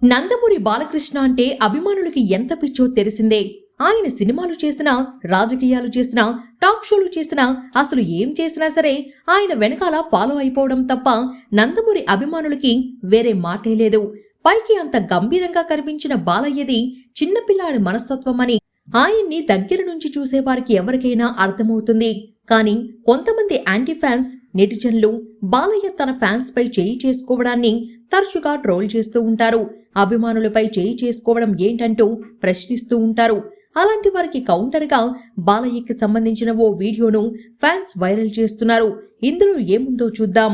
నందమూరి బాలకృష్ణ అంటే అభిమానులకి ఎంత పిచ్చో తెలిసిందే. ఆయన సినిమాలు చేసినా, రాజకీయాలు చేసినా, టాక్ షోలు చేసినా, అసలు ఏం చేసినా సరే ఆయన వెనకాల ఫాలో అయిపోవడం తప్ప నందమూరి అభిమానులకి వేరే మాటే లేదు. పైకి అంత గంభీరంగా కనిపించిన బాలయ్యది చిన్నపిల్లాడి మనస్తత్వమని ఆయన్ని దగ్గర నుంచి చూసేవారికి ఎవరికైనా అర్థమవుతుంది. కానీ కొంతమంది యాంటీ ఫ్యాన్స్, నెటిజన్లు బాలయ్య తన ఫ్యాన్స్ పై చేయి చేసుకోవడాన్ని తరచుగా ట్రోల్ చేస్తూ ఉంటారు. అభిమానులపై చేయి చేసుకోవడం ఏంటంటూ ప్రశ్నిస్తూ ఉంటారు. అలాంటి వారికి కౌంటర్గా బాలయ్యకి సంబంధించిన ఓ వీడియోను ఫ్యాన్స్ వైరల్ చేస్తున్నారు. ఇందులో ఏముందో చూద్దాం.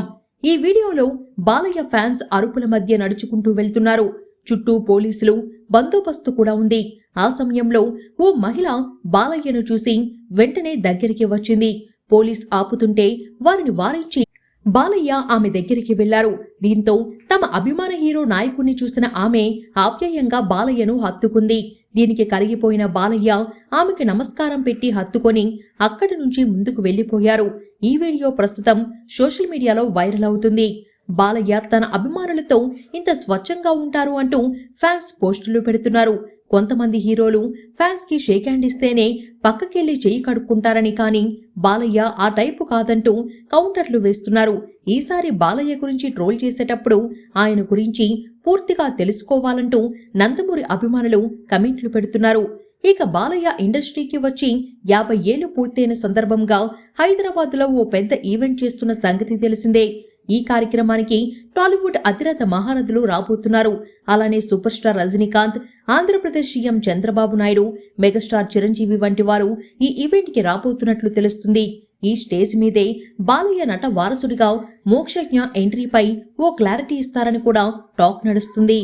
ఈ వీడియోలో బాలయ్య ఫ్యాన్స్ అరుపుల మధ్య నడుచుకుంటూ వెళ్తున్నారు. చుట్టూ పోలీసులు బందోబస్తు కూడా ఉంది. ఆ సమయంలో ఓ మహిళ బాలయ్యను చూసి వెంటనే దగ్గరికి వచ్చింది. పోలీస్ ఆపుతుంటే వారిని వారించి బాలయ్య ఆమె దగ్గరికి వెళ్లారు. దీంతో తమ అభిమాన హీరో నాయకుణ్ణి చూసిన ఆమె ఆప్యాయంగా బాలయ్యను హత్తుకుంది. దీనికి కరిగిపోయిన బాలయ్య ఆమెకి నమస్కారం పెట్టి హత్తుకొని అక్కడి నుంచి ముందుకు వెళ్లిపోయారు. ఈ వీడియో ప్రస్తుతం సోషల్ మీడియాలో వైరల్ అవుతుంది. బాలయ్య తన అభిమానులతో ఇంత స్వచ్ఛంగా ఉంటారు అంటూ ఫ్యాన్స్ పోస్టులు పెడుతున్నారు. కొంతమంది హీరోలు ఫ్యాన్స్ కి షేక్ హ్యాండ్ ఇస్తేనే పక్కకెళ్లి చెయ్యి కడుక్కుంటారని, కానీ బాలయ్య ఆ టైపు కాదంటూ కౌంటర్లు వేస్తున్నారు. ఈసారి బాలయ్య గురించి ట్రోల్ చేసేటప్పుడు ఆయన గురించి పూర్తిగా తెలుసుకోవాలంటూ నందమూరి అభిమానులు కమెంట్లు పెడుతున్నారు. ఇక బాలయ్య ఇండస్ట్రీకి వచ్చి 50 ఏళ్లు పూర్తయిన సందర్భంగా హైదరాబాద్లో ఓ పెద్ద ఈవెంట్ చేస్తున్న సంగతి తెలిసిందే. ఈ కార్యక్రమానికి టాలీవుడ్ అతిరథ మహారథులు రాబోతున్నారు. అలానే super star Rajinikanth, Andhra Pradesh CM Chandrababu Naidu, megastar Chiranjeevi వంటి వారు ఈ ఈవెంట్కి రాబోతున్నట్లు తెలుస్తుంది. ఈ స్టేజ్ మీదే బాలయ్య నట వారసుడిగా మోక్షజ్ఞ ఎంట్రీపై ఓ క్లారిటీ ఇస్తారని కూడా టాక్ నడుస్తుంది.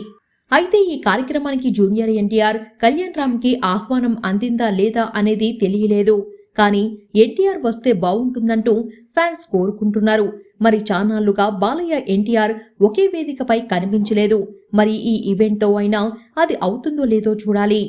అయితే ఈ కార్యక్రమానికి జూనియర్ ఎన్టీఆర్, కళ్యాణ్ రామ్కి ఆహ్వానం అందిందా లేదా అనేది తెలియలేదు. కానీ ఎన్టీఆర్ వస్తే బాగుంటుందంటూ ఫ్యాన్స్ కోరుకుంటున్నారు. మరి చానాళ్లుగా బాలయ్య, ఎన్టీఆర్ ఒకే వేదికపై కనిపించలేదు. మరి ఈ ఈవెంట్తో అయినా అది అవుతుందో లేదో చూడాలి.